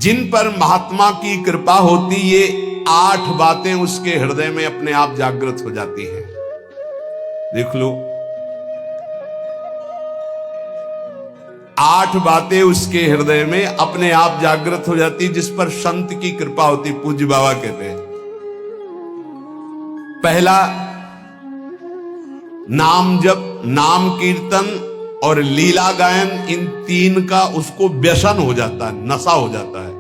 जिन पर महात्मा की कृपा होती, ये 8 बातें उसके हृदय में अपने आप जागृत हो जाती हैं। देख लो, 8 बातें उसके हृदय में अपने आप जागृत हो जाती, जिस पर संत की कृपा होती। पूज्य बाबा कहते हैं, पहला, नाम जप, नाम कीर्तन और लीला गायन, इन 3 का उसको व्यसन हो जाता है, नशा हो जाता है।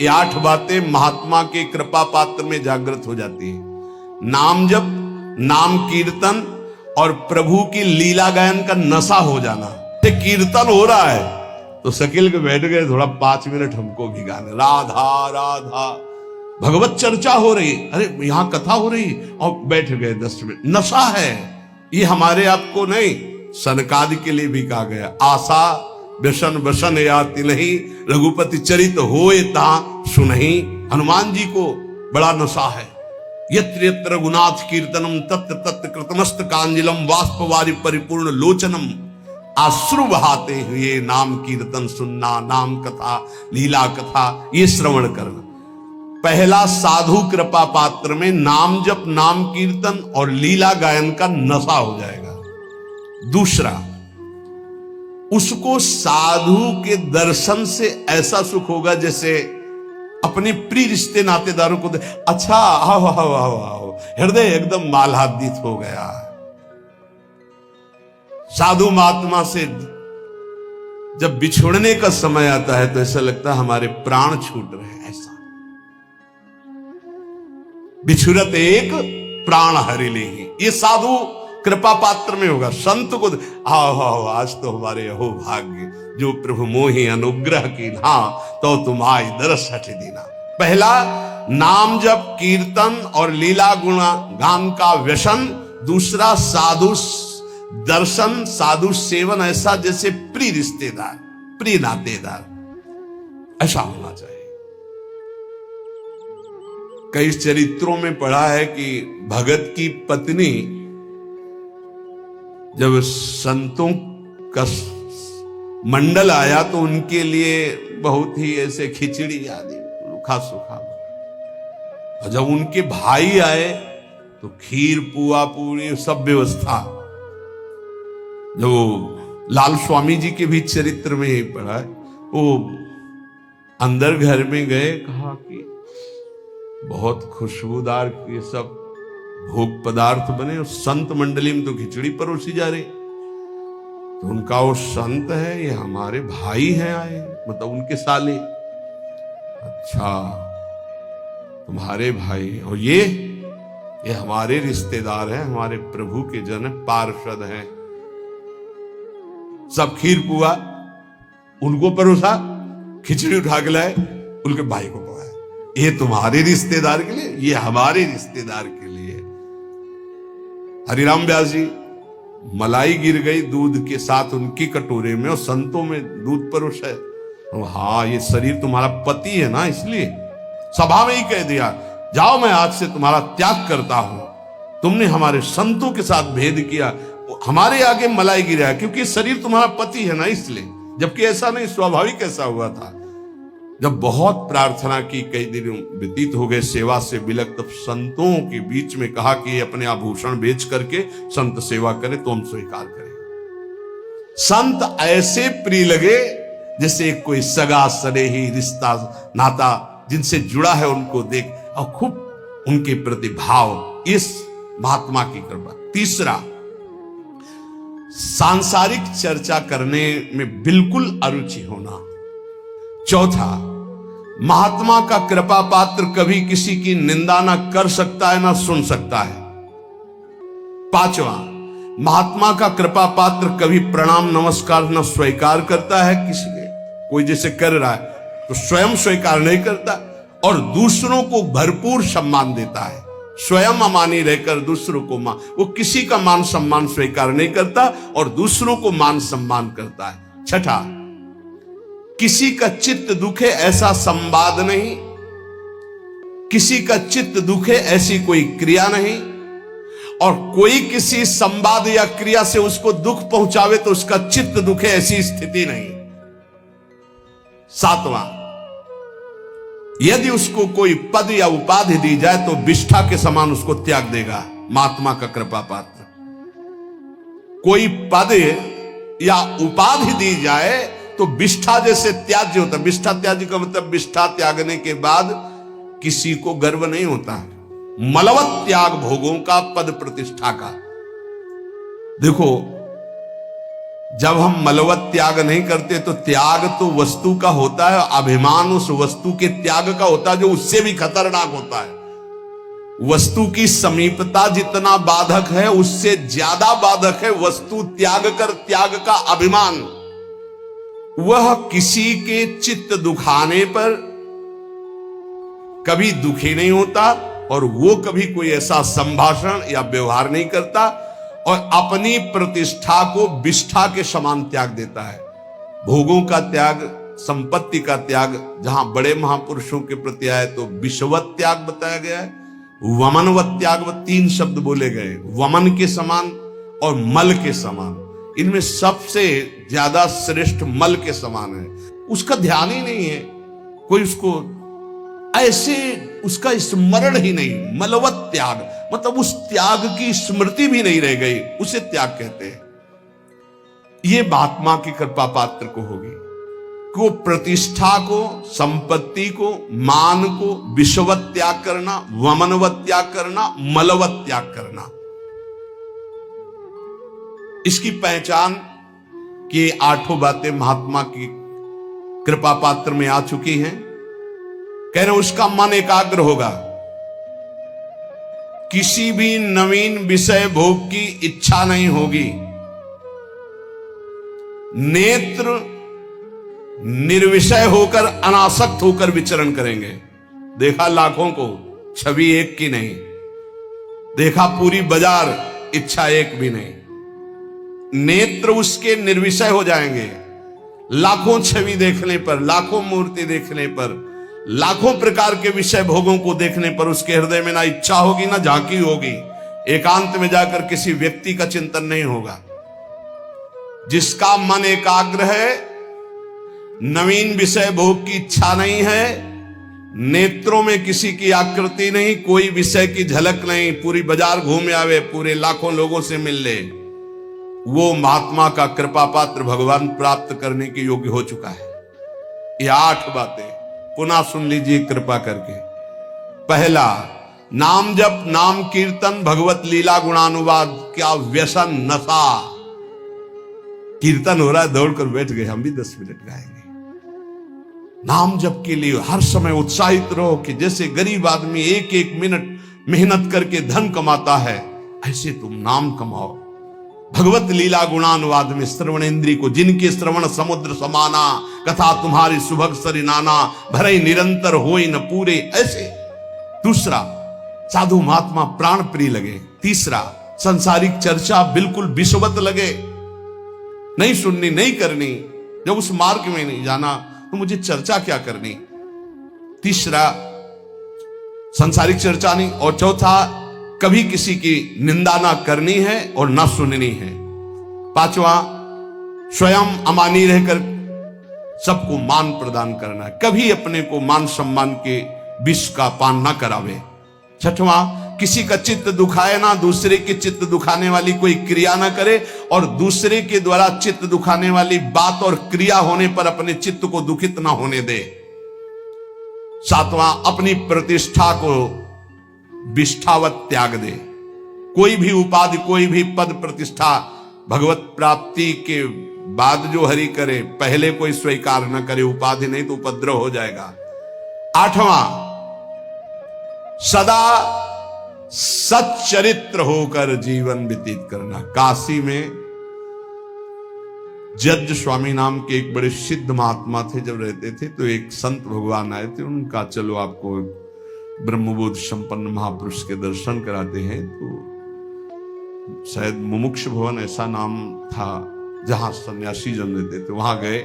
ये 8 बातें महात्मा के कृपा पात्र में जागृत हो जाती है। नाम जप, नाम कीर्तन और प्रभु की लीला गायन का नशा हो जाना। कीर्तन हो रहा है तो शकील के बैठ गए, थोड़ा 5 मिनट हमको भी गाने, राधा राधा, भगवत चर्चा हो रही, अरे यहां कथा हो रही और बैठ गए 10 मिनट। नशा है ये, हमारे आपको नहीं, सनकादि के लिए भी कहा गया, आशा व्यसन व्यसन याति नहीं, रघुपति चरित होए ता सुनहि। हनुमान जी को बड़ा नशा है। यत्र यत्र रघुनाथ कीर्तनम तत्र तत्र कृतमस्त कांजलम वाष्पवारि परिपूर्ण लोचनम। आश्रु बहाते हुए नाम कीर्तन सुनना, नाम कथा, लीला कथा, ये श्रवण करना। पहला, साधु कृपा पात्र में नाम जप, नाम कीर्तन और लीला गायन का नशा हो जाएगा। दूसरा, उसको साधु के दर्शन से ऐसा सुख होगा जैसे अपने प्रिय रिश्ते नातेदारों को अच्छा, आओ आओ आओ आओ, हृदय एकदम मालादित हो गया। साधु महात्मा से जब बिछुड़ने का समय आता है तो ऐसा लगता है हमारे प्राण छूट रहे हैं। ऐसा बिछुरत एक प्राण हरि ले, ये साधु कृपा पात्र में होगा। संत को आओ आओ, आज तो हमारे अहो भाग्य, जो प्रभु मोहि अनुग्रह की ना, तो तुम आई दरस हट दीना। पहला, नाम जप कीर्तन और लीला गुणा गान का व्यसन। दूसरा, साधु दर्शन, साधु सेवन, ऐसा जैसे प्रिय रिश्तेदार, प्रिय नातेदार, ऐसा होना चाहिए। कई चरित्रों में पढ़ा है कि भगत की पत्नी जब संतों का मंडल आया तो उनके लिए बहुत ही ऐसे खिचड़ी आदि रूखा सूखा, और जब उनके भाई आए तो खीर पुआ पूरी सब व्यवस्था। जो लाल स्वामी जी के भी चरित्र में ही पढ़ा है, वो अंदर घर में गए, कहा कि बहुत खुशबूदार ये सब भोग पदार्थ बने, और संत मंडली में तो खिचड़ी परोसी जा रही। तो उनका वो संत है, ये हमारे भाई हैं आए, मतलब उनके साले। अच्छा, तुम्हारे भाई, और ये हमारे रिश्तेदार हैं, हमारे प्रभु के जन पार्षद हैं। सब खीर पुआ उनको परोसा, खिचड़ी उठा के लाए, उनके भाई को पकाया। ये तुम्हारे रिश्तेदार के लिए, ये हमारे रिश्तेदार के लिए। हरिराम व्यास जी, मलाई गिर गई दूध के साथ उनकी कटोरे में, और संतों में दूध परोसा है। हाँ, ये शरीर तुम्हारा पति है ना, इसलिए सभा में ही कह दिया, जाओ मैं आज से तुम्हारा त्याग करता हूं। तुमने हमारे संतों के साथ भेद किया, हमारे आगे मलाई गिरा, क्योंकि शरीर तुम्हारा पति है ना, इसलिए। जबकि ऐसा नहीं, स्वाभाविक ऐसा हुआ था। जब बहुत प्रार्थना की, कई दिन व्यतीत हो गए सेवा से विलक, तब संतों के बीच में कहा कि अपने आभूषण बेच करके संत सेवा करें तो हम स्वीकार करें। संत ऐसे प्रिय लगे जैसे कोई सगा सनेही रिश्ता नाता जिनसे जुड़ा है, उनको देख और खूब उनके प्रति भाव, इस महात्मा की कृपा। तीसरा, सांसारिक चर्चा करने में बिल्कुल अरुचि होना। चौथा, महात्मा का कृपा पात्र कभी किसी की निंदा ना कर सकता है ना सुन सकता है। पांचवा, महात्मा का कृपा पात्र कभी प्रणाम नमस्कार न स्वीकार करता है किसी के, कोई जैसे कर रहा है तो स्वयं स्वीकार नहीं करता, और दूसरों को भरपूर सम्मान देता है। स्वयं अमानी रहकर दूसरों को वो किसी का मान सम्मान स्वीकार नहीं करता और दूसरों को मान सम्मान करता है। छठा, किसी का चित्त दुखे ऐसा संवाद नहीं, किसी का चित्त दुखे ऐसी कोई क्रिया नहीं, और कोई किसी संवाद या क्रिया से उसको दुख पहुंचावे तो उसका चित्त दुखे ऐसी स्थिति नहीं। सातवां, यदि उसको कोई पद या उपाधि दी जाए तो विष्ठा के समान उसको त्याग देगा महात्मा का कृपा पात्र। कोई पद या उपाधि दी जाए तो विष्ठा जैसे त्याज्य होता है। विष्ठा त्याज्य का मतलब विष्ठा त्यागने के बाद किसी को गर्व नहीं होता। मलवत त्याग भोगों का, पद प्रतिष्ठा का। देखो, जब हम मलवत त्याग नहीं करते तो त्याग तो वस्तु का होता है, अभिमान उस वस्तु के त्याग का होता है जो उससे भी खतरनाक होता है। वस्तु की समीपता जितना बाधक है उससे ज्यादा बाधक है वस्तु त्याग का अभिमान। वह किसी के चित्त दुखाने पर कभी दुखी नहीं होता और वो कभी कोई ऐसा संभाषण या व्यवहार नहीं करता और अपनी प्रतिष्ठा को विष्ठा के समान त्याग देता है। भोगों का त्याग, संपत्ति का त्याग जहां बड़े महापुरुषों के प्रति आए तो विषवत त्याग बताया गया है, वमनवत त्याग, 3 शब्द बोले गए। वमन के समान और मल के समान, इनमें सबसे ज्यादा श्रेष्ठ मल के समान है। उसका ध्यान ही नहीं है, कोई उसको ऐसे उसका स्मरण ही नहीं। मलवत त्याग मतलब उस त्याग की स्मृति भी नहीं रह गई, उसे त्याग कहते हैं। ये महात्मा की कृपा पात्र को होगी को प्रतिष्ठा को, संपत्ति को, मान को विषवत त्याग करना, वमनवत त्याग करना, मलवत त्याग करना। इसकी पहचान कि 8 बातें महात्मा की कृपा पात्र में आ चुकी हैं। कह रहे उसका मन एकाग्र होगा, किसी भी नवीन विषय भोग की इच्छा नहीं होगी, नेत्र निर्विषय होकर अनासक्त होकर विचरण करेंगे। देखा लाखों को, छवि एक की नहीं, देखा पूरी बाजार, इच्छा एक भी नहीं। नेत्र उसके निर्विषय हो जाएंगे। लाखों छवि देखने पर, लाखों मूर्ति देखने पर, लाखों प्रकार के विषय भोगों को देखने पर उसके हृदय में ना इच्छा होगी ना झांकी होगी। एकांत में जाकर किसी व्यक्ति का चिंतन नहीं होगा। जिसका मन एकाग्र है, नवीन विषय भोग की इच्छा नहीं है, नेत्रों में किसी की आकृति नहीं, कोई विषय की झलक नहीं, पूरी बाजार घूम आवे, पूरे लाखों लोगों से मिल ले, वो महात्मा का कृपा पात्र भगवान प्राप्त करने के योग्य हो चुका है। ये 8 बातें पुनः सुन लीजिए कृपा करके। पहला, नाम जप, नाम कीर्तन, भगवत लीला गुणानुवाद। क्या व्यसन, नशा। कीर्तन हो रहा है, दौड़कर बैठ गए, हम भी 10 मिनट गाएंगे। नाम जप के लिए हर समय उत्साहित रहो कि जैसे गरीब आदमी 1-1 मिनट मेहनत करके धन कमाता है, ऐसे तुम नाम कमाओ। भगवत लीला गुणानुवाद में श्रवण इंद्री को, जिनके श्रवण समुद्र समाना, कथा तुम्हारी सुभग सरिनाना, भरे निरंतर होई न पूरे, ऐसे। दूसरा, साधु महात्मा प्राण प्रिय लगे। तीसरा, संसारिक चर्चा बिल्कुल विषवत लगे, नहीं सुननी, नहीं करनी। जब उस मार्ग में नहीं जाना तो मुझे चर्चा क्या करनी। तीसरा, संसारिक चर्चा नहीं। और चौथा, कभी किसी की निंदा ना करनी है और ना सुननी है। 5वां, स्वयं अमानी रहकर सबको मान प्रदान करना है, कभी अपने को मान सम्मान के विष का पान ना करावे। 6वां, किसी का चित्त दुखाए ना, दूसरे के चित्त दुखाने वाली कोई क्रिया ना करे और दूसरे के द्वारा चित्त दुखाने वाली बात और क्रिया होने पर अपने चित्त को दुखित ना होने दे। 7वां, अपनी प्रतिष्ठा को विष्ठावत त्याग दे। कोई भी उपाधि, कोई भी पद प्रतिष्ठा भगवत प्राप्ति के बाद जो हरि करे, पहले कोई स्वीकार न करे। उपाधि नहीं तो उपद्रव हो जाएगा। 8वां, सदा सच्चरित्र होकर जीवन व्यतीत करना। काशी में जज स्वामी नाम के एक बड़े सिद्ध महात्मा थे, जब रहते थे तो एक संत भगवान आए थे, उनका चलो आपको ब्रह्मबोध संपन्न महापुरुष के दर्शन कराते हैं। तो शायद मुमुक्ष भवन ऐसा नाम था जहां सन्यासी जन रहते थे, वहां गए।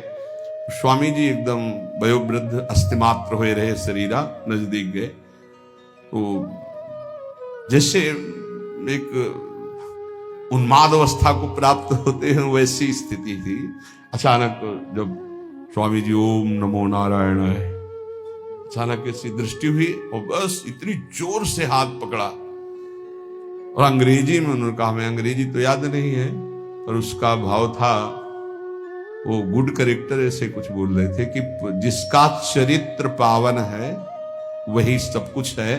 स्वामी जी एकदम वयोवृद्ध, अस्थिमात्र हुए रहे शरीरा, नजदीक गए तो जैसे एक उन्माद अवस्था को प्राप्त होते हैं वैसी स्थिति थी। अचानक जब स्वामी जी ओम नमो नारायण, अचानक ऐसी दृष्टि हुई और बस इतनी जोर से हाथ पकड़ा, और अंग्रेजी में उन्होंने कहा, हमें अंग्रेजी तो याद नहीं है, पर उसका भाव था, वो गुड करेक्टर ऐसे कुछ बोल रहे थे कि जिसका चरित्र पावन है वही सब कुछ है,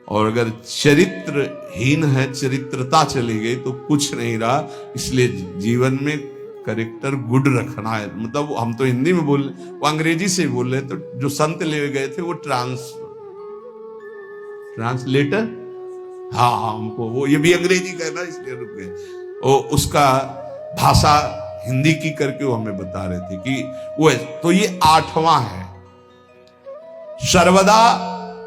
और अगर चरित्रहीन है, चरित्रता चली गई तो कुछ नहीं रहा। इसलिए जीवन में करेक्टर गुड रखना है। मतलब हम तो हिंदी में बोल, वो अंग्रेजी से बोल रहे, तो जो संत ले गए थे वो ट्रांसलेटर, हाँ हमको वो ये भी अंग्रेजी कहना, इसलिए रुक गए। वो उसका भाषा हिंदी की करके वो हमें बता रहे थे कि वो है। तो ये 8वां है, सर्वदा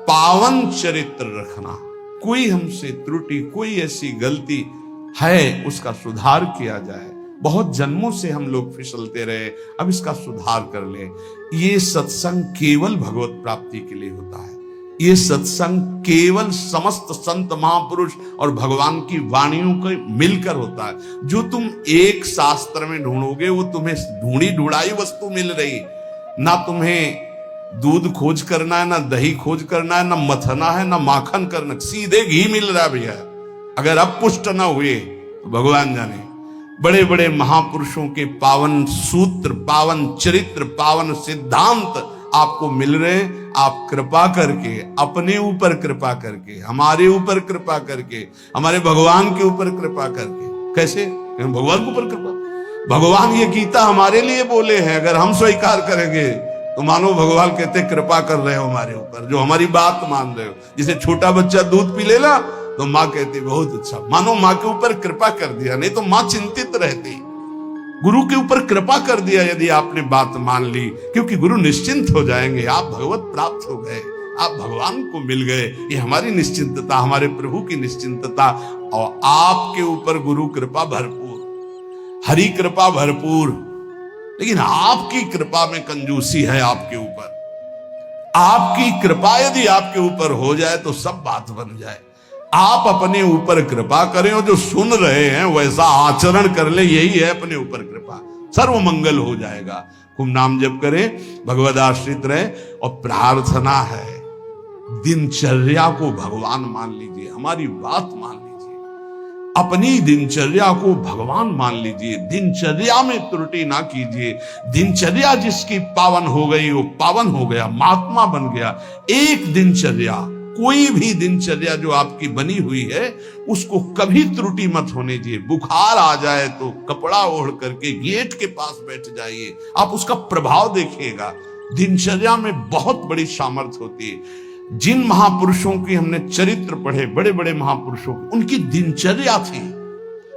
पावन चरित्र रखना। कोई हमसे त्रुटि, कोई ऐसी गलती है, उसका सुधार किया जाए। बहुत जन्मों से हम लोग फिसलते रहे, अब इसका सुधार कर ले। ये सत्संग केवल भगवत प्राप्ति के लिए होता है। ये सत्संग केवल समस्त संत महापुरुष और भगवान की वाणियों के मिलकर होता है। जो तुम एक शास्त्र में ढूंढोगे वो तुम्हें ढूंढी ढूंढाई वस्तु मिल रही। ना तुम्हें दूध खोज करना है, ना दही खोज करना है, ना मथना है, ना माखन करना, सीधे घी मिल रहा है भैया। अगर अब पुष्ट ना हुए तो भगवान जाने। बड़े बड़े महापुरुषों के पावन सूत्र, पावन चरित्र, पावन सिद्धांत आपको मिल रहे हैं। आप कृपा करके, अपने ऊपर कृपा करके, हमारे ऊपर कृपा करके, हमारे भगवान के ऊपर कृपा करके। कैसे? भगवान के ऊपर कृपा। भगवान ये गीता हमारे लिए बोले हैं, अगर हम स्वीकार करेंगे तो मानो भगवान कहते कृपा कर रहे हो हमारे ऊपर, जो हमारी बात मान रहे हो। जैसे छोटा बच्चा दूध पी लेना तो माँ कहती बहुत अच्छा, मानो माँ के ऊपर कृपा कर दिया, नहीं तो माँ चिंतित रहती। गुरु के ऊपर कृपा कर दिया यदि आपने बात मान ली, क्योंकि गुरु निश्चिंत हो जाएंगे। आप भगवत प्राप्त हो गए, आप भगवान को मिल गए। ये हमारी निश्चिंतता, हमारे प्रभु की निश्चिंतता। और आपके ऊपर गुरु कृपा भरपूर, हरि कृपा भरपूर, लेकिन आपकी कृपा में कंजूसी है। आपके ऊपर आपकी कृपा यदि आपके ऊपर हो जाए तो सब बात बन जाए। आप अपने ऊपर कृपा करें और जो सुन रहे हैं वैसा आचरण कर ले, यही है अपने ऊपर कृपा। सर्व मंगल हो जाएगा। खूब नाम जप करें, भगवद आश्रित रहे। और प्रार्थना है, दिनचर्या को भगवान मान लीजिए, हमारी बात मान लीजिए, अपनी दिनचर्या को भगवान मान लीजिए। दिनचर्या में त्रुटि ना कीजिए। दिनचर्या जिसकी पावन हो गई वो पावन हो गया, महात्मा बन गया। एक दिनचर्या, कोई भी दिनचर्या जो आपकी बनी हुई है उसको कभी त्रुटि मत होने दीजिए। बुखार आ जाए तो कपड़ा ओढ़ करके गेट के पास बैठ जाइए, आप उसका प्रभाव देखिएगा। दिनचर्या में बहुत बड़ी सामर्थ्य होती है। जिन महापुरुषों की हमने चरित्र पढ़े, बड़े बड़े महापुरुषों की, उनकी दिनचर्या थी,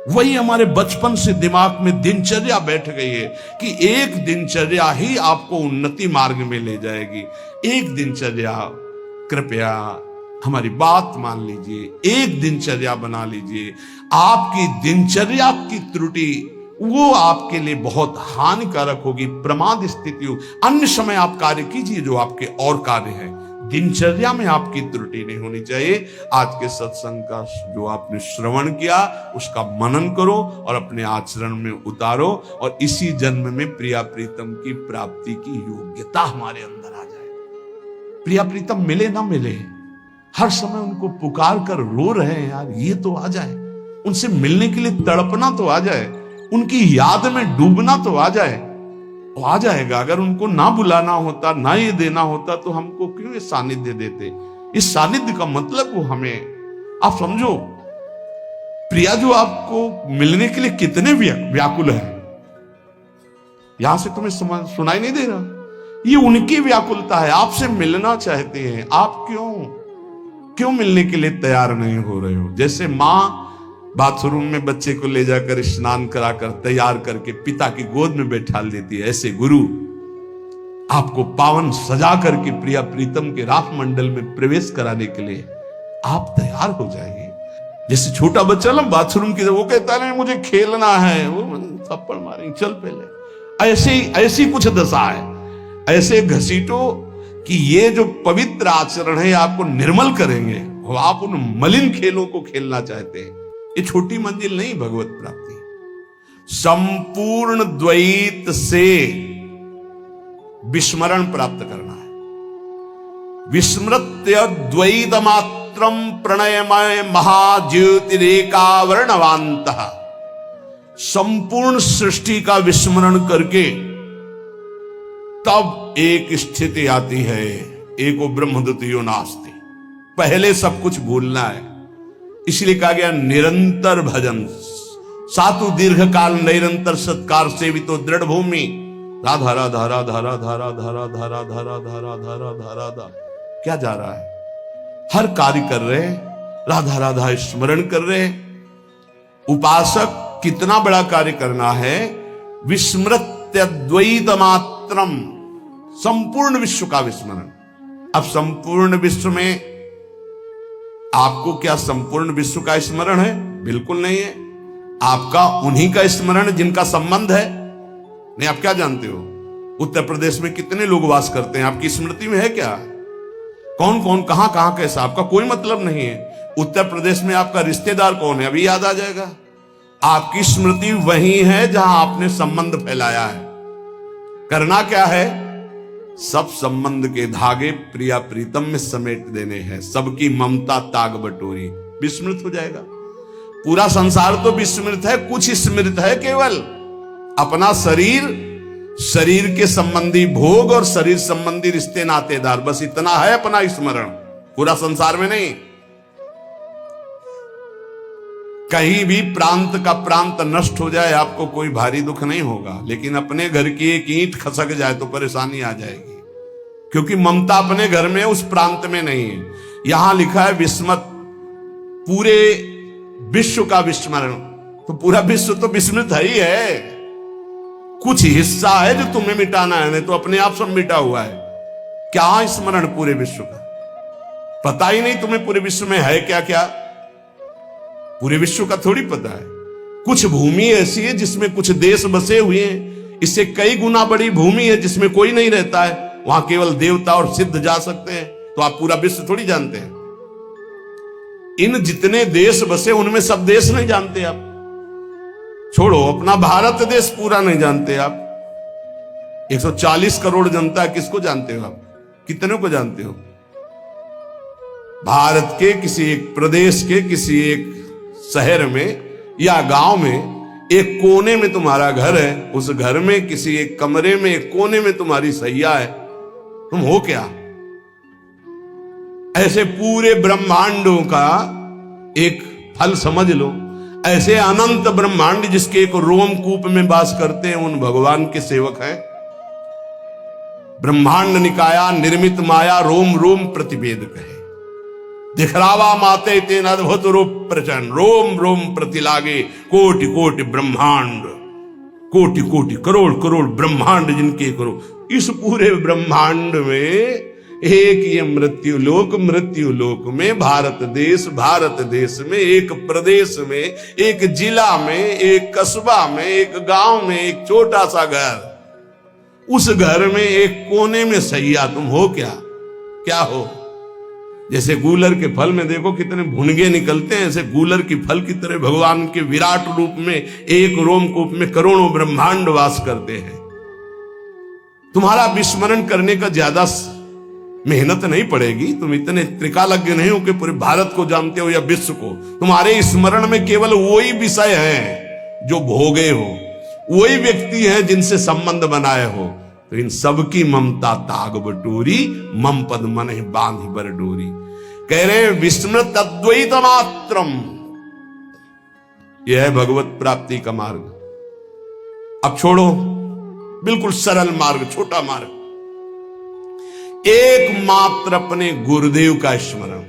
वही हमारे बचपन से दिमाग में दिनचर्या बैठ गई है कि एक दिनचर्या ही आपको उन्नति मार्ग में ले जाएगी। एक दिनचर्या, कृपया हमारी बात मान लीजिए, एक दिनचर्या बना लीजिए। आपकी दिनचर्या की त्रुटि वो आपके लिए बहुत हानिकारक होगी, प्रमाद स्थिति हो। अन्य समय आप कार्य कीजिए जो आपके और कार्य हैं, दिनचर्या में आपकी त्रुटि नहीं होनी चाहिए। आज के सत्संग का जो आपने श्रवण किया उसका मनन करो और अपने आचरण में उतारो, और इसी जन्म में प्रिया प्रीतम की प्राप्ति की योग्यता हमारे अंदर आ जाए। प्रिया प्रीतम मिले ना मिले, हर समय उनको पुकार कर रो रहे हैं यार, ये तो आ जाए। उनसे मिलने के लिए तड़पना तो आ जाए, उनकी याद में डूबना तो आ जाए। वो आ जाएगा। अगर उनको ना बुलाना होता, ना ये देना होता तो हमको क्यों ये सानिध्य देते। इस सानिध्य का मतलब वो हमें, आप समझो, प्रिया जो आपको मिलने के लिए कितने व्याकुल है, यहां से तुम्हें सुनाई नहीं दे रहा, ये उनकी व्याकुलता है, आपसे मिलना चाहते हैं। आप क्यों मिलने के लिए तैयार नहीं हो रहे हो। जैसे माँ बाथरूम में बच्चे को ले जाकर स्नान कराकर तैयार करके पिता की गोद में बैठा देती है, ऐसे गुरु आपको पावन सजा करके प्रिया प्रीतम के राख मंडल में प्रवेश कराने के लिए आप तैयार हो जाइए। जैसे छोटा बच्चा ना बाथरूम की, वो कहता है मुझे खेलना है, वो थप्पड़ मारेंगे, चल पहले। ऐसी कुछ दशा है। ऐसे घसीटो कि ये जो पवित्र आचरण है आपको निर्मल करेंगे। आप उन मलिन खेलों को खेलना चाहते हैं, ये छोटी मंजिल नहीं भगवत प्राप्ति। संपूर्ण द्वैत से विस्मरण प्राप्त करना है। विस्मृत्य द्वैत मात्रम प्रणयमय महाज्योतिरेकावर्णवान्तः, संपूर्ण सृष्टि का विस्मरण करके तब एक स्थिति आती है, एको ब्रह्म द्वितीयो नास्ति। पहले सब कुछ भूलना है, इसलिए कहा गया निरंतर भजन। सातु दीर्घ काल निरंतर सत्कार सेवितो दृढ़ भूमि। राधा राधा राधा राधा राधा राधा राधा राधा राधा राधा राधा। क्या जा रहा है? हर कार्य कर रहे, राधा राधा स्मरण कर रहे। उपासक कितना बड़ा कार्य करना है, विस्मृत्य द्वैत मात्रम, संपूर्ण विश्व का विस्मरण। अब संपूर्ण विश्व में आपको क्या संपूर्ण विश्व का स्मरण है? बिल्कुल नहीं है। आपका उन्हीं का स्मरण जिनका संबंध है। नहीं, आप क्या जानते हो उत्तर प्रदेश में कितने लोग वास करते हैं? आपकी स्मृति में है क्या? कौन कौन कहां कहां कैसा? आपका कोई मतलब नहीं है। उत्तर प्रदेश में आपका रिश्तेदार कौन है अभी याद आ जाएगा। आपकी स्मृति वही है जहां आपने संबंध फैलाया है। करना क्या है? सब संबंध के धागे प्रिया प्रीतम में समेट देने हैं। सबकी ममता ताग बटोरी, विस्मृत हो जाएगा। पूरा संसार तो विस्मृत है, कुछ स्मृत है केवल अपना शरीर, शरीर के संबंधी भोग और शरीर संबंधी रिश्ते नातेदार, बस इतना है अपना स्मरण, पूरा संसार में नहीं। कहीं भी प्रांत का प्रांत नष्ट हो जाए आपको कोई भारी दुख नहीं होगा, लेकिन अपने घर की एक ईंट खसक जाए तो परेशानी आ जाएगी, क्योंकि ममता अपने घर में उस प्रांत में नहीं है। यहां लिखा है विस्मत, पूरे विश्व का विस्मरण, तो पूरा विश्व तो विस्मृत है ही है। कुछ हिस्सा है जो तुम्हें मिटाना है, नहीं तो अपने आप सब मिटा हुआ है। क्या स्मरण पूरे विश्व का? पता ही नहीं तुम्हें पूरे विश्व में है क्या क्या। पूरे विश्व का थोड़ी पता है। कुछ भूमि ऐसी है जिसमें कुछ देश बसे हुए हैं, इससे कई गुना बड़ी भूमि है जिसमें कोई नहीं रहता है, वहां केवल देवता और सिद्ध जा सकते हैं। तो आप पूरा विश्व थोड़ी जानते हैं। इन जितने देश बसे उनमें सब देश नहीं जानते आप। छोड़ो, अपना भारत देश पूरा नहीं जानते आप। 140 करोड़ जनता, किसको जानते हो आप? कितने को जानते हो? भारत के किसी एक प्रदेश के किसी एक शहर में या गांव में एक कोने में तुम्हारा घर है, उस घर में किसी एक कमरे में एक कोने में तुम्हारी सैया है, तुम हो क्या? ऐसे पूरे ब्रह्मांडों का एक फल समझ लो। ऐसे अनंत ब्रह्मांड जिसके एक रोमकूप में वास करते हैं, उन भगवान के सेवक हैं। ब्रह्मांड निकाया निर्मित माया रोम रोम प्रतिवेद कहे, दिखरावा माते तेन अद्भुत रूप प्रचंड, रोम रोम प्रति लागे कोटि कोटि ब्रह्मांड, कोटि कोटि करोड़ करोड़ ब्रह्मांड जिनके करो। इस पूरे ब्रह्मांड में एक ये मृत्यु लोक में भारत देश में एक प्रदेश में, एक जिला में, एक कस्बा में, एक गांव में एक छोटा सा घर, उस घर में एक कोने में सैया, तुम हो क्या? क्या हो? जैसे गूलर के फल में देखो कितने भुनगे निकलते हैं, ऐसे गूलर की फल की तरह भगवान के विराट रूप में एक रोमकूप में करोड़ों ब्रह्मांड वास करते हैं। तुम्हारा विस्मरण करने का ज्यादा मेहनत नहीं पड़ेगी। तुम इतने त्रिकालज्ञ नहीं हो कि पूरे भारत को जानते हो या विश्व को। तुम्हारे स्मरण में केवल वही विषय है जो भोगे हो, वही व्यक्ति है जिनसे संबंध बनाए हो। तो इन सबकी ममता ताग बटोरी, मम पद मन बांध बर डोरी। कह रहे विस्मृत अद्वैत मात्रम, यह है भगवत प्राप्ति का मार्ग। अब छोड़ो, बिल्कुल सरल मार्ग, छोटा मार्ग, एकमात्र अपने गुरुदेव का स्मरण।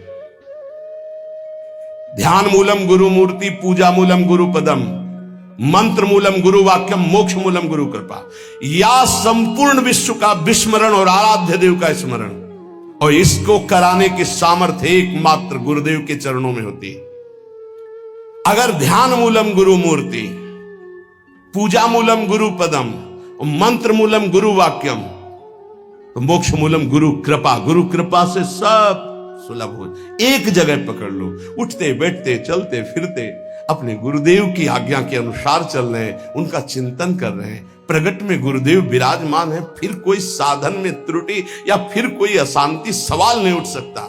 ध्यान मूलम गुरु मूर्ति, पूजा मूलम गुरु पदम, मंत्र मूलम गुरु वाक्यम, मोक्ष मूलम गुरु कृपा। या संपूर्ण विश्व का विस्मरण और आराध्य देव का स्मरण, और इसको कराने की सामर्थ्य एकमात्र गुरुदेव के चरणों में होती है। अगर ध्यान मूलम गुरु मूर्ति, पूजा मूलम गुरु पदम, मंत्र मूलम गुरु वाक्यम, तो मोक्ष मूलम गुरु कृपा। गुरु कृपा से सब सुलभ हो, एक जगह पकड़ लो। उठते बैठते चलते फिरते अपने गुरुदेव की आज्ञा के अनुसार चल रहे हैं, उनका चिंतन कर रहे हैं, प्रगट में गुरुदेव विराजमान है, फिर कोई साधन में त्रुटि या फिर कोई अशांति सवाल नहीं उठ सकता।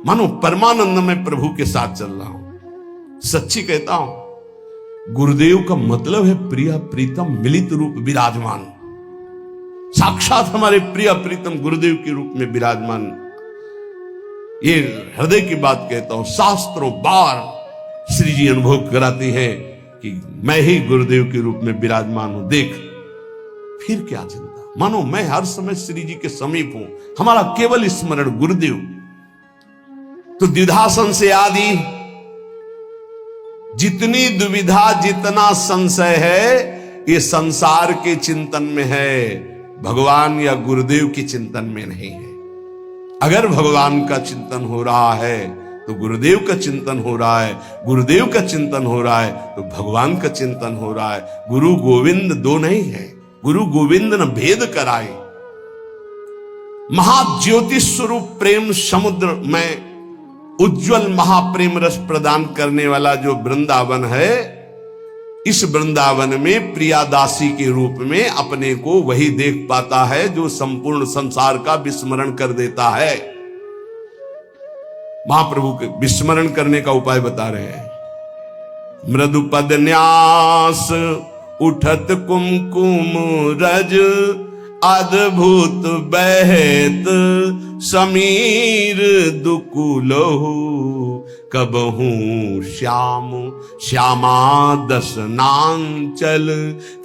मानो परमानंद में प्रभु के साथ चल रहा हूं। सच्ची कहता हूं, गुरुदेव का मतलब है प्रिय प्रीतम मिलित रूप विराजमान। साक्षात हमारे प्रिय प्रीतम गुरुदेव के रूप में विराजमान। ये हृदय की बात कहता हूं, शास्त्रों बार श्री जी अनुभव कराती है कि मैं ही गुरुदेव के रूप में विराजमान हूं। देख, फिर क्या चिंता, मानो मैं हर समय श्री जी के समीप हूं, हमारा केवल स्मरण गुरुदेव। तो द्विधासन से आदि जितनी दुविधा जितना संशय है, ये संसार के चिंतन में है, भगवान या गुरुदेव के चिंतन में नहीं है। अगर भगवान का चिंतन हो रहा है तो गुरुदेव का चिंतन हो रहा है, गुरुदेव का चिंतन हो रहा है तो भगवान का चिंतन हो रहा है। गुरु गोविंद दो नहीं है, गुरु गोविंद न भेद कराए। महाज्योति स्वरूप प्रेम समुद्र में उज्जवल महाप्रेम रस प्रदान करने वाला जो वृंदावन है, इस वृंदावन में प्रियादासी के रूप में अपने को वही देख पाता है जो संपूर्ण संसार का विस्मरण कर देता है। महाप्रभु के विस्मरण करने का उपाय बता रहे हैं। मृदु पद न्यास उठत कुमकुम रज, अद्भुत बहत समीर दुकुलहु, कबहू श्याम श्यामा दस नांचल,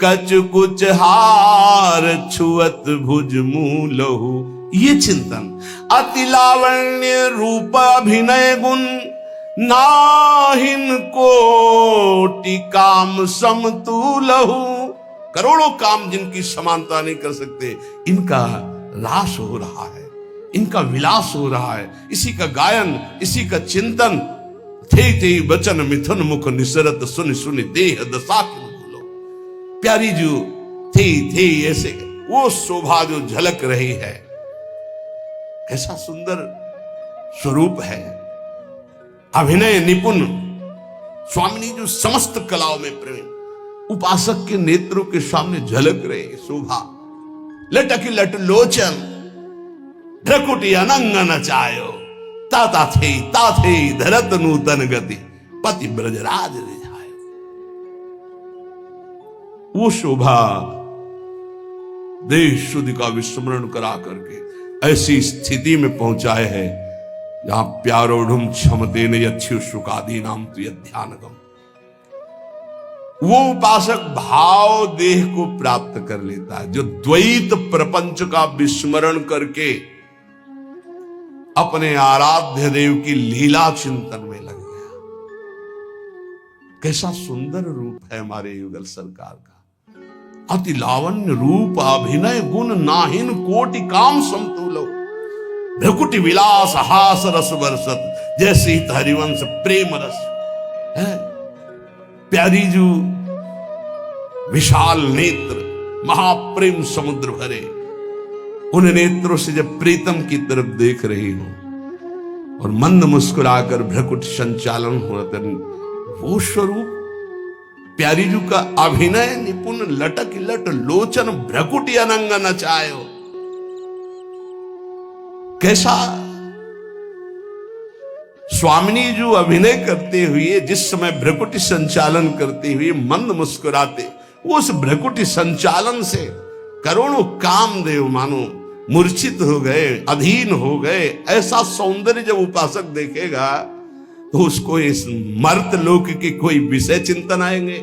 कच कुछ हार छुअत भुज मूलहु। ये चिंतन, अति लावण्य रूप अभिनय गुण, नाहिन कोटि काम समतुलहु। करोड़ों काम जिनकी समानता नहीं कर सकते, इनका रास हो रहा है, इनका विलास हो रहा है, इसी का गायन, इसी का चिंतन। थे थे बचन मिथुन मुख निसरत, सुन सुन देह दशा भूलो। प्यारी जो थे ऐसे वो शोभा जो झलक रही है, ऐसा सुंदर स्वरूप है। अभिनय निपुण स्वामिनी जो समस्त कलाओं में प्रेम, उपासक के नेत्रों के सामने झलक रहे शोभा। लटकी लट लोचन ढकुटी अनंग नचायो, ता थे धरत नूतन गति, पति ब्रजराज रिझायो। वो शोभा देश शुद्ध का विस्मरण करा करके ऐसी स्थिति में पहुंचाए है जहां प्यारोढ़ क्षमते न यच्छु शुकादी नाम तुय ध्यानगम। वो उपासक भाव देह को प्राप्त कर लेता है जो द्वैत प्रपंच का विस्मरण करके अपने आराध्य देव की लीला चिंतन में लग गया। कैसा सुंदर रूप है हमारे युगल सरकार का। अति लावण्य रूप अभिनय गुण, नाहिन कोटि काम समतुलो। भ्रकुटि विलास हास रस बरसत, जैसे ही हरिवंश प्रेम रस है। प्यारी जो विशाल नेत्र महाप्रेम समुद्र भरे, उन नेत्रों से जब प्रीतम की तरफ देख रही हूं और मंद मुस्कुराकर भ्रकुट संचालन होता, वो स्वरूप प्यारी जू का अभिनय निपुण, लटक लट लोचन भ्रकुटी अनंग नचायो। कैसा स्वामिनी जो अभिनय करते हुए, जिस समय भ्रकुटी संचालन करते हुए मंद मुस्कुराते, वो उस भ्रकुटी संचालन से करोड़ों कामदेव मानो मूर्छित हो गए, अधीन हो गए। ऐसा सौंदर्य जब उपासक देखेगा तो उसको इस मर्त लोक के कोई विषय चिंतन आएंगे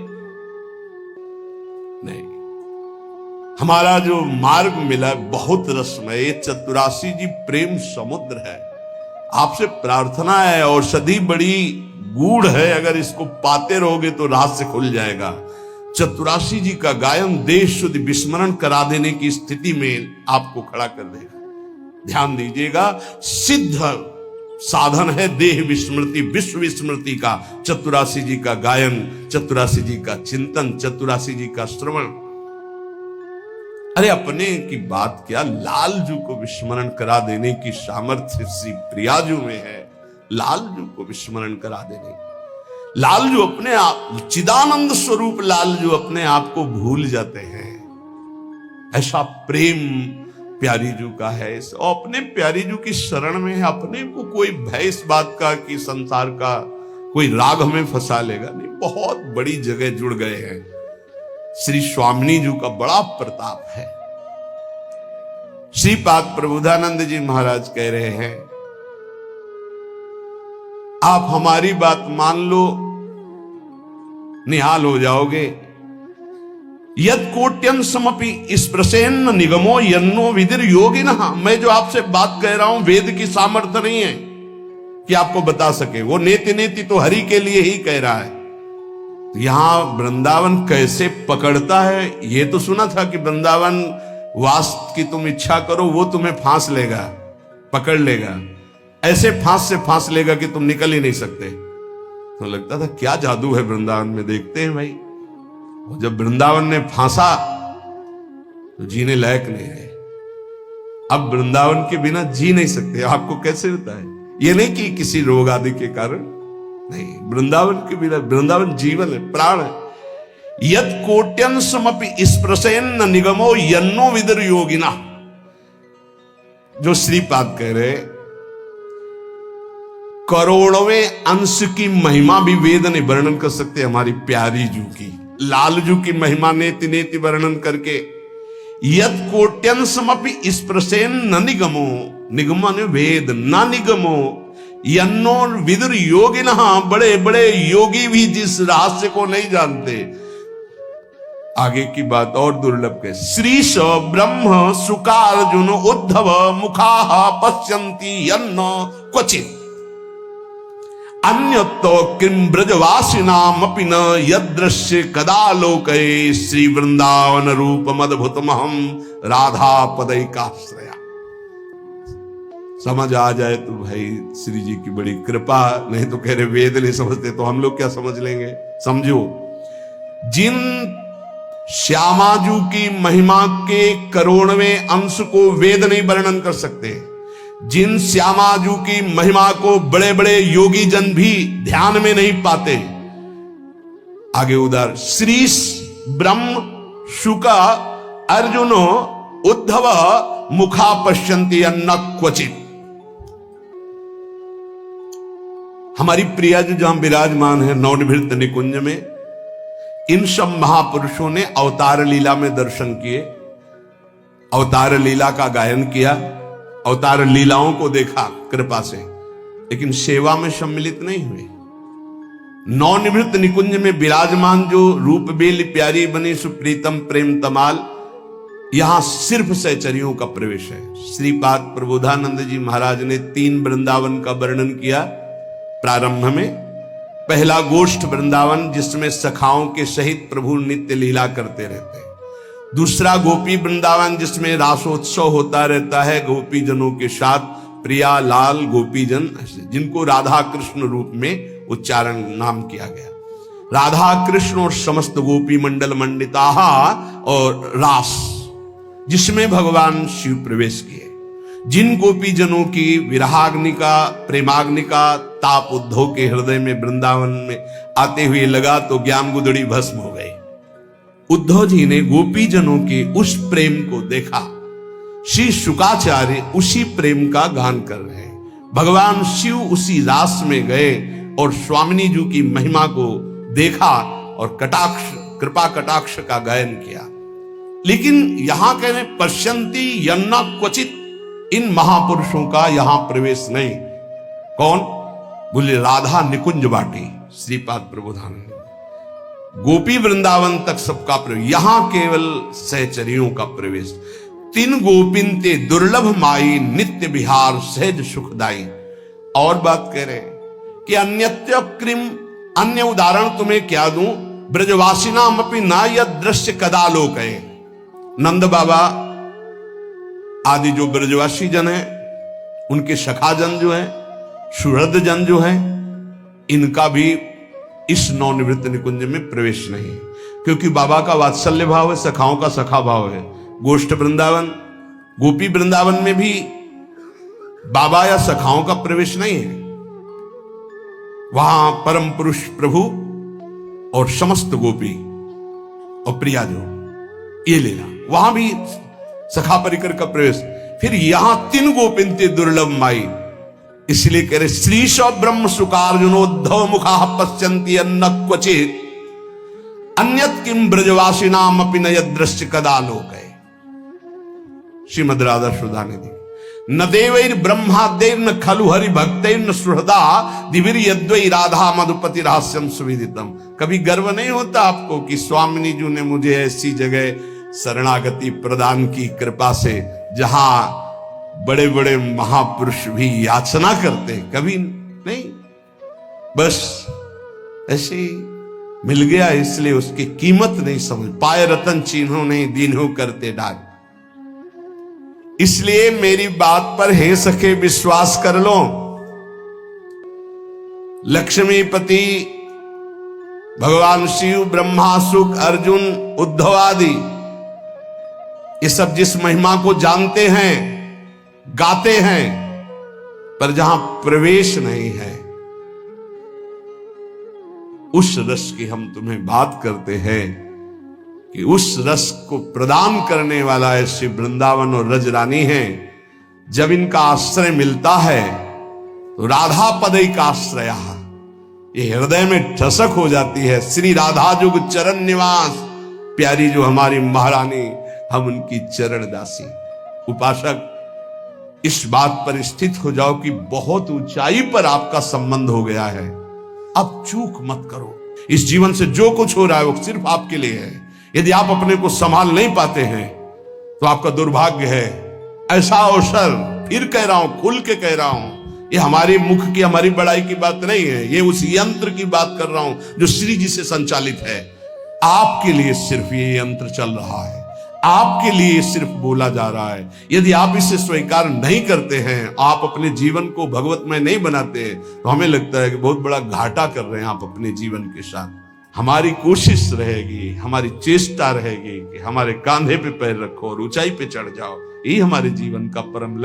नहीं। हमारा जो मार्ग मिला बहुत रसमय, चतुरासी जी प्रेम समुद्र है। आपसे प्रार्थना है, औषधि बड़ी गूढ़ है, अगर इसको पाते रहोगे तो रहस्य खुल जाएगा। चतुरासी जी का गायन देश शुद्ध विस्मरण करा देने की स्थिति में आपको खड़ा कर देगा। ध्यान दीजिएगा, सिद्ध साधन है देह विस्मृति, विश्व विस्मृति का चतुरासी जी का गायन, चतुरासी जी का चिंतन, चतुरासी जी का श्रवण। अरे अपने की बात क्या, लालजू को विस्मरण करा देने की सामर्थ्य श्री प्रियाजू में है। लालजू को विस्मरण करा देने, लाल जो अपने आप चिदानंद स्वरूप लाल जो अपने आप को भूल जाते हैं, ऐसा प्रेम प्यारी जू का है। और अपने प्यारी जू की शरण में है, अपने को कोई भय इस बात का कि संसार का कोई राग हमें फंसा लेगा नहीं, बहुत बड़ी जगह जुड़ गए हैं। श्री स्वामिनी जी का बड़ा प्रताप है। श्रीपाद प्रबोधानंद जी महाराज कह रहे हैं, आप हमारी बात मान लो, निहाल हो जाओगे। यद कोट्यन समपि स्पृशेन्न निगमो यन्नो विदिर योगिनः। मैं जो आपसे बात कह रहा हूं वेद की सामर्थ्य नहीं है कि आपको बता सके, वो नेति नेति तो हरि के लिए ही कह रहा है। तो यहां वृंदावन कैसे पकड़ता है, ये तो सुना था कि वृंदावन वास की तुम इच्छा करो वो तुम्हें फांस लेगा, पकड़ लेगा, ऐसे फांस से फांस लेगा कि तुम निकल ही नहीं सकते। तो लगता था क्या जादू है वृंदावन में, देखते हैं भाई। और जब वृंदावन ने फांसा तो जीने लायक नहीं है। अब वृंदावन के बिना जी नहीं सकते। आपको कैसे होता है, ये नहीं कि किसी रोग आदि के कारण नहीं, वृंदावन के बिना, वृंदावन जीवन है, प्राण है। यद कोट्यन समपि स्पृशेन्न निगमो यन्नो विदर योगिना। जो श्रीपाद कह रहे, करोड़वें अंश की महिमा भी वेद ने वर्णन कर सकते हमारी प्यारी जू की, लाल जू की महिमा नेति नेति वर्णन करके। यद कोट्यन समपि स्पृशेन्न निगमो, निगम ने वेद, न निगमो यन्नो विदुर योगिनः। बड़े बड़े योगी भी जिस रहस्य को नहीं जानते। आगे की बात और दुर्लभ के, श्रीश ब्रह्म सुकार्जुन उद्धव मुखा पश्यन्ति यन्न क्वचित् अन्यतो किम ब्रजवासिनामपि न यदृश्य कदा लोके। श्री वृंदावन रूप मदभुतमहम राधा पदैकाश्रया। समझ आ जाए तो भाई श्री जी की बड़ी कृपा, नहीं तो कह रहे वेद नहीं समझते तो हम लोग क्या समझ लेंगे। समझो, जिन श्यामाजू की महिमा के करोड़वें अंश को वेद नहीं वर्णन कर सकते, जिन श्यामाजू की महिमा को बड़े बड़े योगी जन भी ध्यान में नहीं पाते। आगे उधर श्री ब्रह्म शुक अर्जुनो उद्धव मुखा पश्यन्ति अन्न क्वचित। हमारी प्रिया जो जहां विराजमान है नवनिभृत निकुंज में, इन सब महापुरुषों ने अवतार लीला में दर्शन किए, अवतार लीला का गायन किया, अवतार लीलाओं को देखा कृपा से, लेकिन सेवा में सम्मिलित नहीं हुए। नवनिभृत निकुंज में विराजमान जो रूप बेली प्यारी बनी सुप्रीतम प्रेम तमाल, यहां सिर्फ सहचरियों का प्रवेश है। श्रीपाद प्रबोधानंद जी महाराज ने 3 वृंदावन का वर्णन किया प्रारंभ में। पहला गोष्ठ वृंदावन जिसमें सखाओं के सहित प्रभु नित्य लीला करते रहते हैं। दूसरा गोपी वृंदावन जिसमें रासोत्सव होता रहता है गोपी जनों के साथ, प्रिया लाल गोपी जन, जिनको राधा कृष्ण रूप में उच्चारण नाम किया गया। राधा कृष्ण और समस्त गोपी मंडल मंडिता और रास जिसमें भगवान शिव प्रवेश किए। जिन गोपी जनों की विरहाग्नि का प्रेमाग्नि का ताप उद्धव के हृदय में वृंदावन में आते हुए लगा तो ज्ञान गुदड़ी भस्म हो गई। उद्धव जी ने गोपी जनों के उस प्रेम को देखा। श्री शुकाचार्य उसी प्रेम का गान कर रहे हैं। भगवान शिव उसी रास में गए और स्वामिनी जी की महिमा को देखा और कटाक्ष कृपा कटाक्ष का गायन किया। लेकिन यहां कह रहे पश्यन्ति यन्ना क्वचित, इन महापुरुषों का यहां प्रवेश नहीं। कौन बोले? राधा निकुंज बाटी श्रीपाद प्रबोधानंद। गोपी वृंदावन तक सबका प्रवेश, यहां केवल सहचरियों का प्रवेश। 3 गोपिन ते दुर्लभ माई नित्य विहार सहज सुखदाई। और बात कह रहे कि अन्यत्य क्रिम, अन्य उदाहरण तुम्हें क्या दूं? ब्रजवासिनाम अपनी ना यद दृश्य कदा लोक है। नंद बाबा आदि जो ब्रजवासी जन है, उनके सखा जन जो है, सुहृद जन जो है, इनका भी इस नवनिवृत्त निकुंज में प्रवेश नहीं, क्योंकि बाबा का वात्सल्य भाव है, सखाओं का सखा भाव है। गोष्ठ वृंदावन गोपी वृंदावन में भी बाबा या सखाओं का प्रवेश नहीं है। वहां परम पुरुष प्रभु और समस्त गोपी और प्रिया जो ये लेना, वहां भी सखा परिकर का प्रवेश। फिर यहां 3 गोपिंते दुर्लभ माई, इसलिए कह रहे श्रीश ब्रह्म सुकार्जुनोद्धव मुखा पश्यन्ति अन्न क्वचित अन्यत किम ब्रजवासी नाम अपि न यदृश्य कदा लोके। श्रीमद राधा सुधा निधि। न देवैर ब्रह्मादेर न खलु हरि भक्तैर न सुहृदा दिविर यद्वै राधा मधुपति रहस्यम सुविदितम। कभी गर्व नहीं होता आपको कि स्वामिनी जी ने मुझे ऐसी जगह शरणागति प्रदान की कृपा से जहां बड़े बड़े महापुरुष भी याचना करते? कभी नहीं, बस ऐसे मिल गया, इसलिए उसकी कीमत नहीं समझ पाए। रतन चिन्हों नहीं दीन्हों करते डाक। इसलिए मेरी बात पर हे सखे विश्वास कर लो। लक्ष्मीपति भगवान शिव, ब्रह्मा, शुक, अर्जुन, उद्धव आदि ये सब जिस महिमा को जानते हैं, गाते हैं, पर जहां प्रवेश नहीं है, उस रस की हम तुम्हें बात करते हैं कि उस रस को प्रदान करने वाला ऐसे वृंदावन और रजरानी है। जब इनका आश्रय मिलता है तो राधा पदई का आश्रय ये हृदय में ठसक हो जाती है। श्री राधा जुग चरण निवास, प्यारी जो हमारी महारानी, हम उनकी चरण दासी। उपासक इस बात पर स्थित हो जाओ कि बहुत ऊंचाई पर आपका संबंध हो गया है। अब चूक मत करो। इस जीवन से जो कुछ हो रहा है वो सिर्फ आपके लिए है। यदि आप अपने को संभाल नहीं पाते हैं तो आपका दुर्भाग्य है। ऐसा अवसर, फिर कह रहा हूं, खुल के कह रहा हूं, ये हमारी मुख की, हमारी बड़ाई की बात नहीं है, ये उस यंत्र की बात कर रहा हूं जो श्री जी से संचालित है। आपके लिए सिर्फ ये यंत्र चल रहा है, आपके लिए सिर्फ बोला जा रहा है। यदि आप इसे स्वीकार नहीं करते हैं, आप अपने जीवन को भगवतमय नहीं बनाते, तो हमें लगता है कि बहुत बड़ा घाटा कर रहे हैं आप अपने जीवन के साथ। हमारी कोशिश रहेगी, हमारी चेष्टा रहेगी कि हमारे कांधे पे पैर रखो और ऊंचाई पे चढ़ जाओ। यही हमारे जीवन का परम